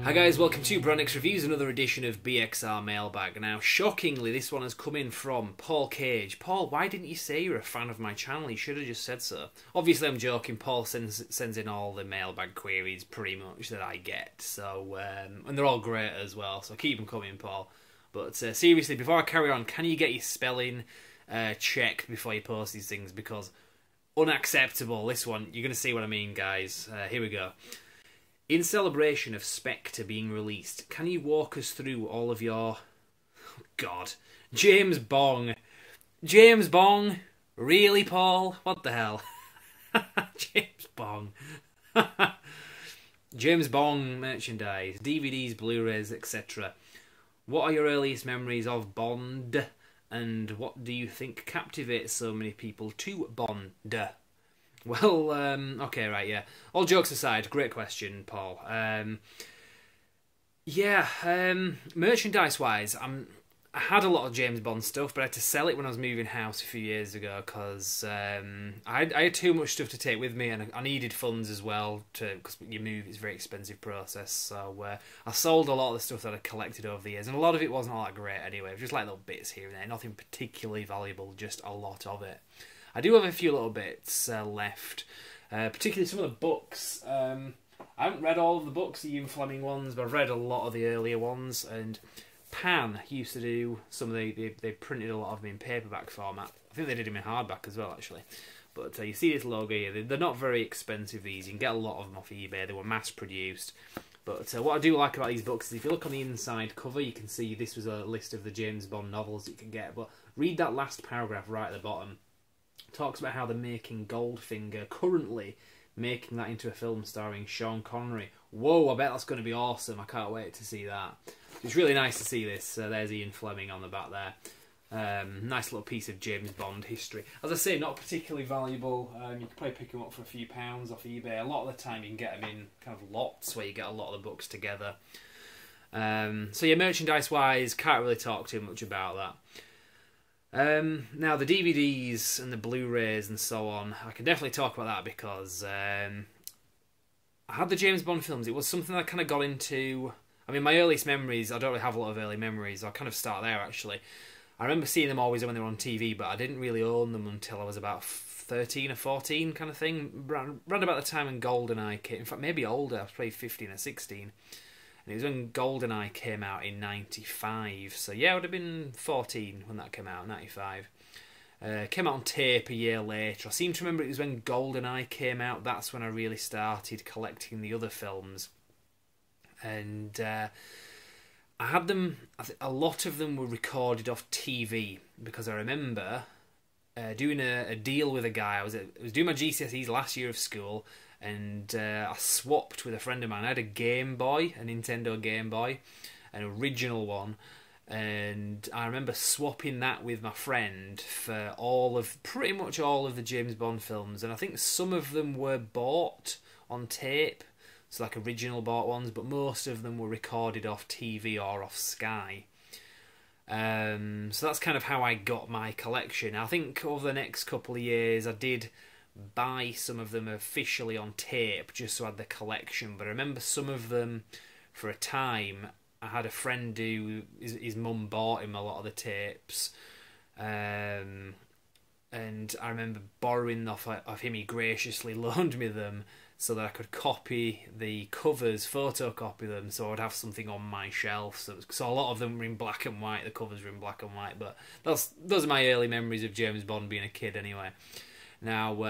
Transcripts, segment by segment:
Hi guys, welcome to Brandix Reviews, another edition of BXR Mailbag. Now, shockingly, this one has come in from Paul Cage. Paul, why didn't you say you're a fan of my channel? You should have just said so. Obviously, I'm joking. Paul sends in all the mailbag queries, pretty much, that I get. So, and they're all great as well, so keep them coming, Paul. But seriously, before I carry on, can you get your spelling checked before you post these things? Because unacceptable, this one. You're going to see what I mean, guys. Here we go. In celebration of Spectre being released, can you walk us through all of your... Oh, God. James Bong. James Bong? Really, Paul? What the hell? James Bong. James Bong merchandise, DVDs, Blu-rays, etc. What are your earliest memories of Bond? And what do you think captivates so many people to Bond? Well, okay, right, yeah. All jokes aside, great question, Paul. Merchandise-wise, I had a lot of James Bond stuff, but I had to sell it when I was moving house a few years ago because I had too much stuff to take with me, and I needed funds as well because you move, it's a very expensive process. So I sold a lot of the stuff that I collected over the years, and a lot of it wasn't all that great anyway. It was just like little bits here and there, nothing particularly valuable, just a lot of it. I do have a few little bits left, particularly some of the books. I haven't read all of the books, the Ian Fleming ones, but I've read a lot of the earlier ones. And Pan used to do some of they printed a lot of them in paperback format. I think they did them in hardback as well, actually. But you see this logo here, they're not very expensive, these. You can get a lot of them off eBay, they were mass produced. But what I do like about these books is if you look on the inside cover, you can see this was a list of the James Bond novels that you can get. But read that last paragraph right at the bottom. Talks about how they're making Goldfinger, currently making that into a film starring Sean Connery. Whoa, I bet that's going to be awesome. I can't wait to see that. It's really nice to see this. There's Ian Fleming on the back there. Nice little piece of James Bond history. As I say, not particularly valuable. You can probably pick them up for a few pounds off eBay. A lot of the time you can get them in kind of lots where you get a lot of the books together. So yeah, merchandise-wise, can't really talk too much about that. Now the DVDs and the Blu-rays and so on, I can definitely talk about that because I had the James Bond films. It was something I kind of got into. I mean, my earliest memories, I don't really have a lot of early memories. I'll kind of start there, actually. I remember seeing them always when they were on TV, but I didn't really own them until I was about 13 or 14 kind of thing. Round about the time when GoldenEye came. In fact, maybe older. I was probably 15 or 16. And it was when GoldenEye came out in 95. So yeah, I would have been 14 when that came out, 95. Came out on tape a year later. I seem to remember it was when GoldenEye came out. That's when I really started collecting the other films. And I had them, a lot of them were recorded off TV. Because I remember doing a deal with a guy. I was doing my GCSEs last year of school. And I swapped with a friend of mine. I had a Game Boy, a Nintendo Game Boy, an original one, and I remember swapping that with my friend for pretty much all of the James Bond films, and I think some of them were bought on tape, so like original bought ones, but most of them were recorded off TV or off Sky. So that's kind of how I got my collection. I think over the next couple of years I did buy some of them officially on tape just so I had the collection, but I remember some of them for a time. I had a friend who his mum bought him a lot of the tapes, and I remember borrowing off him. He graciously loaned me them so that I could copy the covers, photocopy them, so I'd have something on my shelf. So a lot of them were in black and white, the covers were in black and white, but those are my early memories of James Bond being a kid anyway. Now,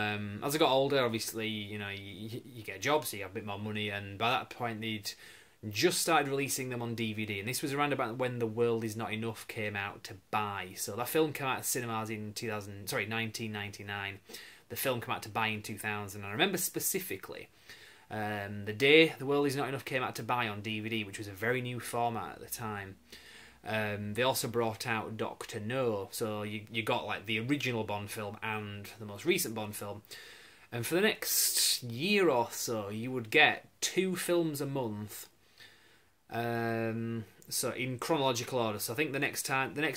as I got older, obviously, you know, you get a job, so you have a bit more money, and by that point, they'd just started releasing them on DVD, and this was around about when The World Is Not Enough came out to buy. So that film came out at cinemas in 1999. The film came out to buy in 2000, and I remember specifically the day The World Is Not Enough came out to buy on DVD, which was a very new format at the time. They also brought out Dr. No, so you got like the original Bond film and the most recent Bond film. And for the next year or so, you would get 2 films a month. So in chronological order. So I think the next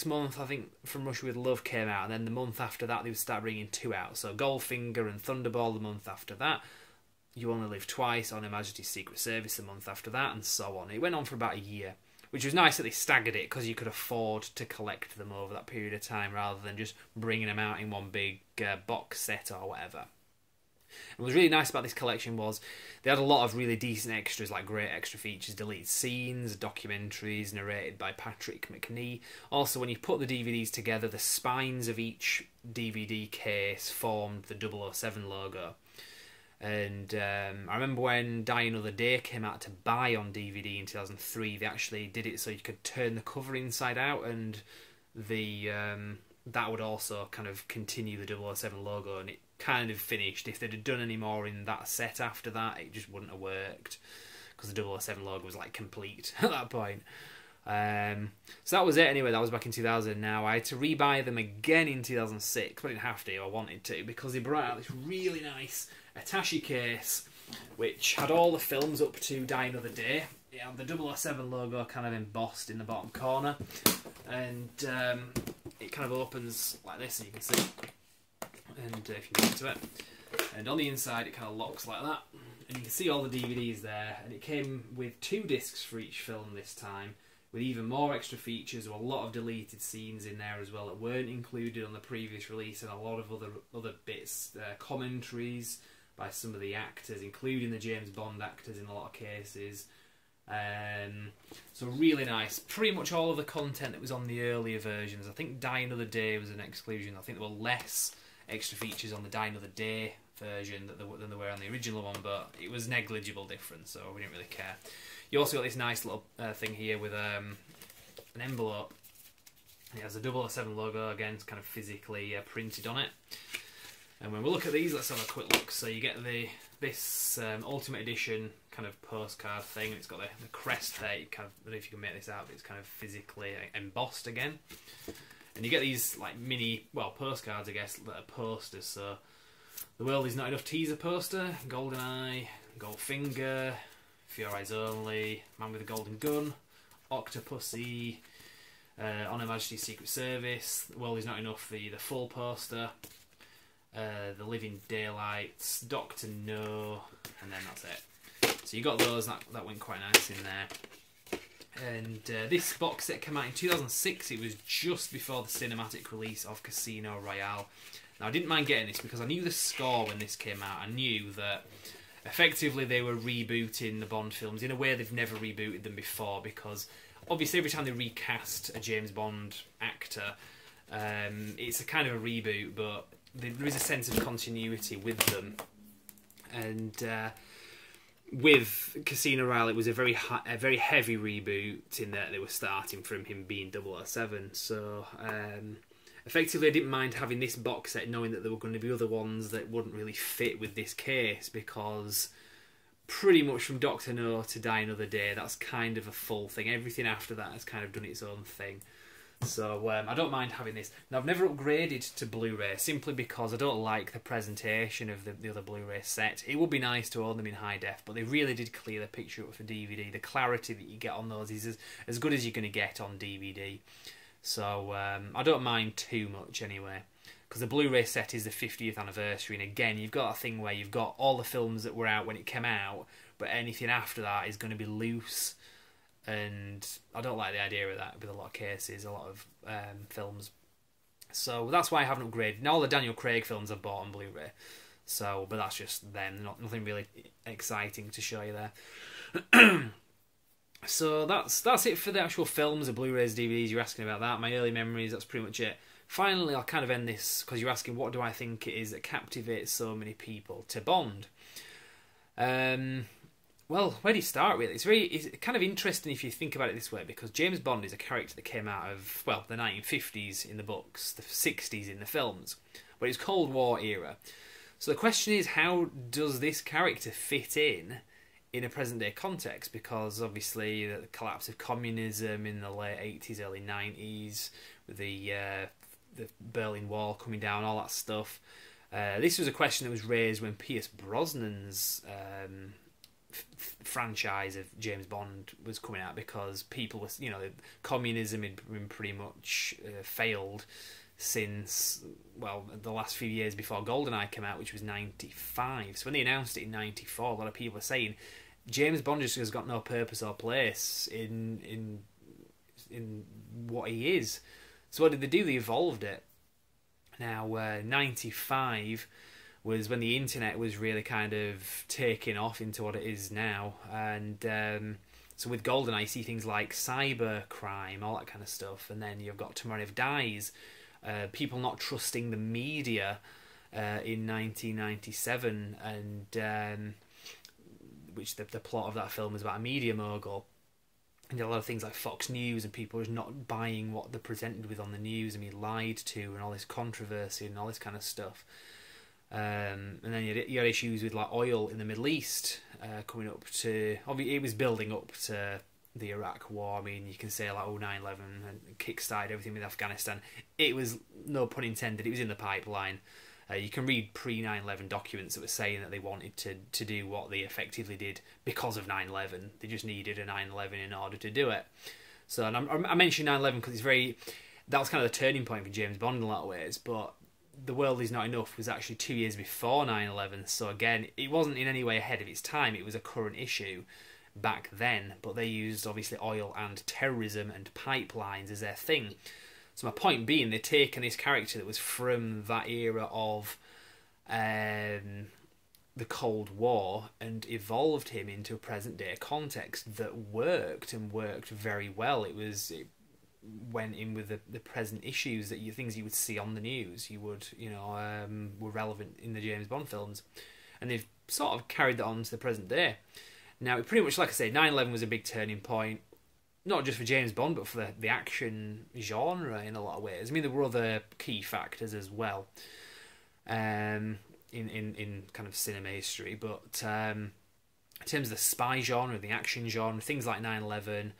month, I think From Russia with Love came out, and then the month after that they would start bringing 2 out. So Goldfinger and Thunderball the month after that. You Only Live Twice, On Her Majesty's Secret Service the month after that, and so on. It went on for about a year, which was nice that they staggered it because you could afford to collect them over that period of time rather than just bringing them out in one big box set or whatever. And what was really nice about this collection was they had a lot of really decent extras, like great extra features, deleted scenes, documentaries narrated by Patrick Macnee. Also, when you put the DVDs together, the spines of each DVD case formed the 007 logo. And I remember when Die Another Day came out to buy on DVD in 2003, they actually did it so you could turn the cover inside out, and the that would also kind of continue the 007 logo, and it kind of finished. If they'd have done any more in that set after that, it just wouldn't have worked, because the 007 logo was like complete at that point. So that was it anyway. That was back in 2000. Now I had to rebuy them again in 2006, but I didn't have to, I wanted to, because they brought out this really nice attaché case which had all the films up to Die Another Day. It had the 007 logo kind of embossed in the bottom corner, and it kind of opens like this, as you can see, and if you get to it, and on the inside it kind of locks like that, and you can see all the DVDs there. And it came with 2 discs for each film this time, with even more extra features. There were a lot of deleted scenes in there as well that weren't included on the previous release, and a lot of other bits, commentaries by some of the actors, including the James Bond actors in a lot of cases. So really nice. Pretty much all of the content that was on the earlier versions. I think Die Another Day was an exclusion. I think there were less extra features on the Die Another Day version than there were on the original one, but it was negligible difference, so we didn't really care. You also got this nice little thing here with an envelope. It has a 007 logo, again, it's kind of physically printed on it. And when we look at these, let's have a quick look. So you get this Ultimate Edition kind of postcard thing. It's got the crest there. I don't know if you can make this out, but it's kind of physically embossed again. And you get these like mini, well, postcards, I guess, that are posters. So The World Is Not Enough teaser poster, GoldenEye, Goldfinger, For Your Eyes Only, Man with a Golden Gun, Octopussy, On Her Majesty's Secret Service, The World Is Not Enough, the full poster, The Living Daylights, Doctor No, and then that's it. So you got those, that went quite nice in there. And this box set came out in 2006. It was just before the cinematic release of Casino Royale. Now I didn't mind getting this because I knew the score when this came out. I knew that effectively they were rebooting the Bond films in a way they've never rebooted them before, because obviously every time they recast a James Bond actor, it's a kind of a reboot, but there is a sense of continuity with them. And with Casino Royale, it was a very heavy reboot in that they were starting from him being 007. So effectively, I didn't mind having this box set, knowing that there were going to be other ones that wouldn't really fit with this case, because pretty much from Doctor No to Die Another Day, that's kind of a full thing. Everything after that has kind of done its own thing. So I don't mind having this. Now, I've never upgraded to Blu-ray simply because I don't like the presentation of the other Blu-ray set. It would be nice to own them in high def, but they really did clear the picture up for DVD. The clarity that you get on those is as good as you're going to get on DVD. So I don't mind too much anyway, because the Blu-ray set is the 50th anniversary, and again, you've got a thing where you've got all the films that were out when it came out, but anything after that is going to be loose. And I don't like the idea of that with a lot of cases, a lot of films. So that's why I haven't upgraded. Now all the Daniel Craig films I've bought on Blu-ray. So, but that's just them. Nothing really exciting to show you there. So that's it for the actual films, the Blu-rays, DVDs. You're asking about that. My early memories. That's pretty much it. Finally, I'll kind of end this because you're asking, what do I think it is that captivates so many people to Bond? Well, where do you start with it? It's kind of interesting if you think about it this way, because James Bond is a character that came out of, well, the 1950s in the books, the 60s in the films, but it's Cold War era. So the question is, how does this character fit in a present-day context? Because obviously the collapse of communism in the late 80s, early 90s, with the Berlin Wall coming down, all that stuff. This was a question that was raised when Pierce Brosnan's franchise of James Bond was coming out, because people were, communism had been pretty much failed since, well, the last few years before GoldenEye came out, which was 95. So when they announced it in 94, a lot of people are saying James Bond just has got no purpose or place in what he is. So what did they do? They evolved it. Now, 95 was when the internet was really kind of taking off into what it is now. And so with GoldenEye, you see things like cyber crime, all that kind of stuff. And then you've got Tomorrow Never Dies, people not trusting the media in 1997, and which the plot of that film is about a media mogul. And a lot of things like Fox News and people just not buying what they're presented with on the news and being lied to and all this controversy and all this kind of stuff. And then you had issues with like oil in the Middle East coming up to... Obviously, it was building up to the Iraq War. I mean, you can say like 9/11 and kick-started everything with Afghanistan. It was, no pun intended, it was in the pipeline. You can read pre-9/11 documents that were saying that they wanted to do what they effectively did because of 9/11. They just needed a 9/11 in order to do it. So, and I mentioned 9/11 because it's very... That was kind of the turning point for James Bond in a lot of ways, but The World Is Not Enough was actually 2 years before 9/11. So again, it wasn't in any way ahead of its time. It was a current issue back then, but they used obviously oil and terrorism and pipelines as their thing. So my point being, they'd taken this character that was from that era of the Cold War and evolved him into a present day context that worked and worked very well. It went in with the present issues that things you would see on the news. You would, were relevant in the James Bond films, and they've sort of carried that on to the present day. Now, it pretty much, like I say, 9/11 was a big turning point. Not just for James Bond, but for the action genre in a lot of ways. I mean, there were other key factors as well in kind of cinema history. But in terms of the spy genre, the action genre, things like 9/11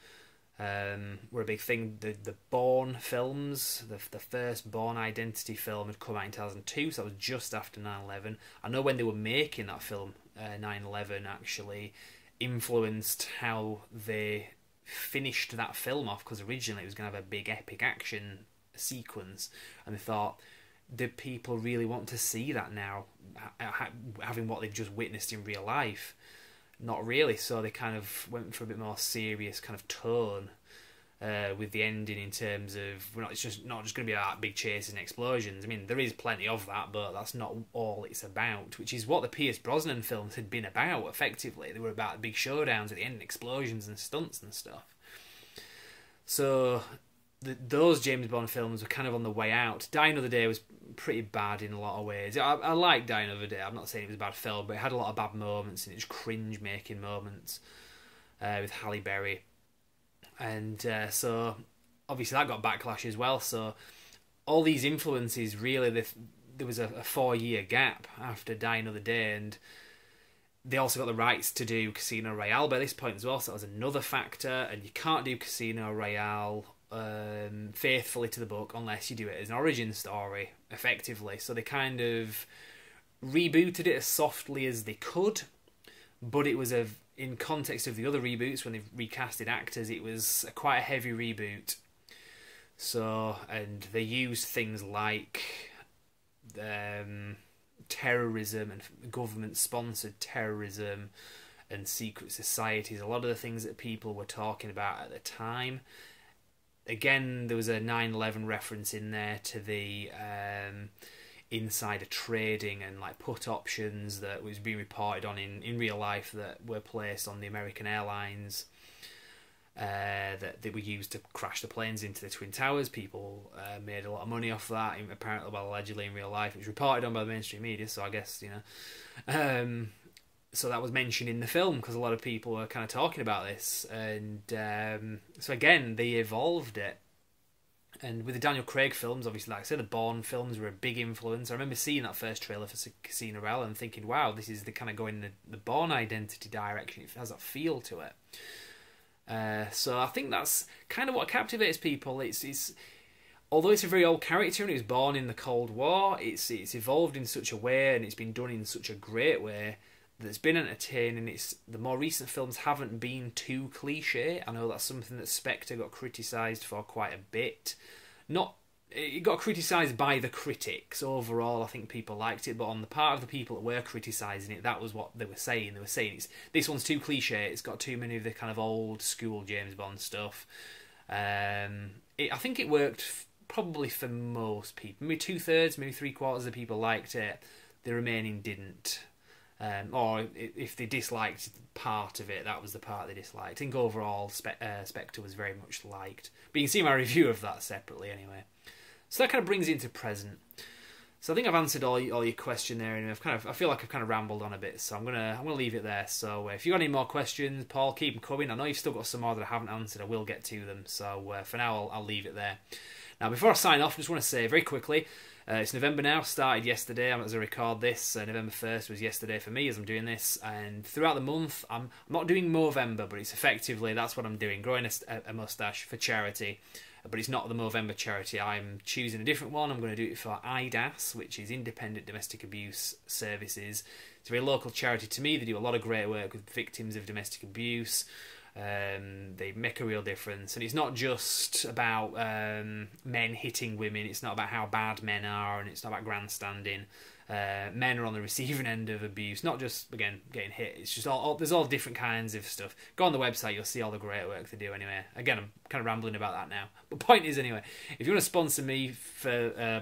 were a big thing. The Bourne films, the first Bourne Identity film had come out in 2002, so that was just after 9/11. I know when they were making that film, 9/11 actually influenced how they finished that film off, because originally it was going to have a big epic action sequence, and they thought, do people really want to see that now, having what they've just witnessed in real life? Not really. So they kind of went for a bit more serious kind of tone with the ending, in terms of it's just not just going to be about big chases and explosions. I mean, there is plenty of that, but that's not all it's about, which is what the Pierce Brosnan films had been about, effectively. They were about big showdowns at the end, explosions and stunts and stuff. So those James Bond films were kind of on the way out. Die Another Day was pretty bad in a lot of ways. I like Die Another Day. I'm not saying it was a bad film, but it had a lot of bad moments, and it was cringe-making moments with Halle Berry. And so, obviously, that got backlash as well. So, all these influences, really, there was a 4-year gap after Die Another Day, and they also got the rights to do Casino Royale by this point as well, so that was another factor. And you can't do Casino Royale faithfully to the book unless you do it as an origin story, effectively. So they kind of rebooted it as softly as they could, but it was in context of the other reboots, when they recasted actors, it was quite a heavy reboot. So, and they used things like terrorism and government-sponsored terrorism and secret societies, a lot of the things that people were talking about at the time. Again, there was a 9/11 reference in there to the insider trading and like put options that was being reported on in real life that were placed on the American Airlines that they were used to crash the planes into the Twin Towers. People made a lot of money off that, apparently, well, allegedly in real life. It was reported on by the mainstream media, so I guess, so that was mentioned in the film because a lot of people were kind of talking about this. And so again, they evolved it. And with the Daniel Craig films, obviously, like I said, the Bourne films were a big influence. I remember seeing that first trailer for Casino Royale and thinking, wow, this is the kind of going the Bourne Identity direction. It has that feel to it. So I think that's kind of what captivates people. It's although it's a very old character and it was born in the Cold War, it's evolved in such a way and it's been done in such a great way that it's been entertaining. The more recent films haven't been too cliche. I know that's something that Spectre got criticised for quite a bit. Not it got criticised by the critics. Overall, I think people liked it, but on the part of the people that were criticising it, that was what they were saying. They were saying this one's too cliche. It's got too many of the kind of old school James Bond stuff. I think it worked probably for most people. Maybe 2/3, maybe 3/4 of people liked it. The remaining didn't. Or if they disliked part of it, that was the part they disliked. I think overall Spectre was very much liked. But you can see my review of that separately anyway. So that kind of brings it into present. So I think I've answered all your question there, and I feel like I've kind of rambled on a bit, so I'm gonna leave it there. So if you've got any more questions, Paul, keep them coming. I know you've still got some more that I haven't answered. I will get to them. So for now, I'll leave it there. Now, before I sign off, I just want to say very quickly, it's November now, started yesterday as I record this. November 1st was yesterday for me as I'm doing this, and throughout the month, I'm not doing Movember, but it's effectively, that's what I'm doing, growing a moustache for charity. But it's not the Movember charity. I'm choosing a different one. I'm going to do it for IDAS, which is Independent Domestic Abuse Services. It's a very local charity to me. They do a lot of great work with victims of domestic abuse. They make a real difference, and it's not just about men hitting women. It's not about how bad men are, and it's not about grandstanding. Men are on the receiving end of abuse, not just, again, getting hit. It's just there's all different kinds of stuff. Go on the website, you'll see all the great work they do anyway. Again, I'm kind of rambling about that now. But point is, anyway, if you want to sponsor me for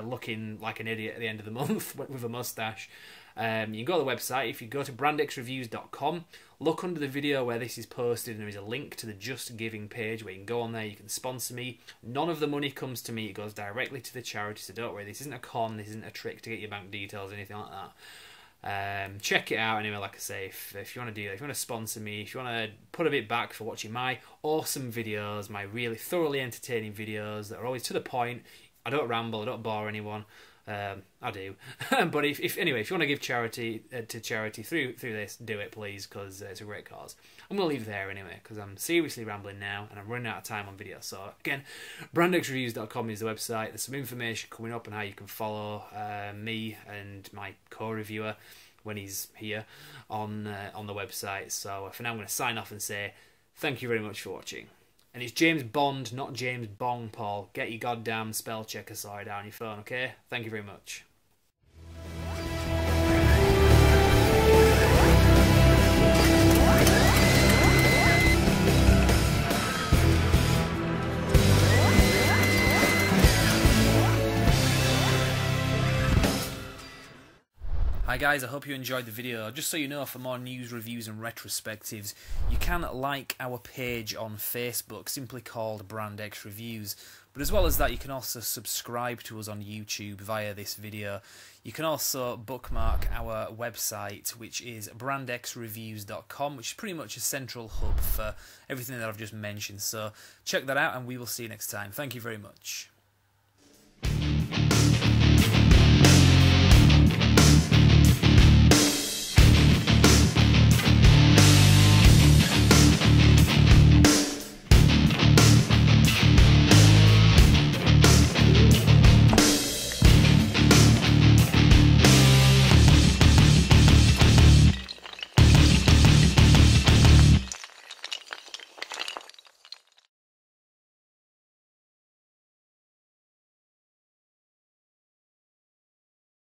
looking like an idiot at the end of the month with a mustache, you can go to the website. If you go to brandxreviews.com, look under the video where this is posted, and there is a link to the Just Giving page where you can go on there, you can sponsor me. None of the money comes to me, it goes directly to the charity, so don't worry, this isn't a con, this isn't a trick to get your bank details or anything like that. Check it out anyway. Like I say, if you want to do that, if you want to sponsor me, if you want to put a bit back for watching my awesome videos, my really thoroughly entertaining videos that are always to the point, I don't ramble, I don't bore anyone. I do, but if you want to give charity to charity through this, do it please, because it's a great cause. I'm going to leave it there anyway, because I'm seriously rambling now and I'm running out of time on video. So again, brandxreviews.com is the website. There's some information coming up on how you can follow me and my co-reviewer when he's here on the website. So for now, I'm going to sign off and say thank you very much for watching. And it's James Bond, not James Bong, Paul. Get your goddamn spell checker sorted out on your phone, okay? Thank you very much. Hi guys, I hope you enjoyed the video. Just so you know, for more news, reviews and retrospectives, you can like our page on Facebook, simply called Brand X Reviews. But as well as that, you can also subscribe to us on YouTube via this video. You can also bookmark our website, which is brandxreviews.com, which is pretty much a central hub for everything that I've just mentioned. So check that out, and we will see you next time. Thank you very much.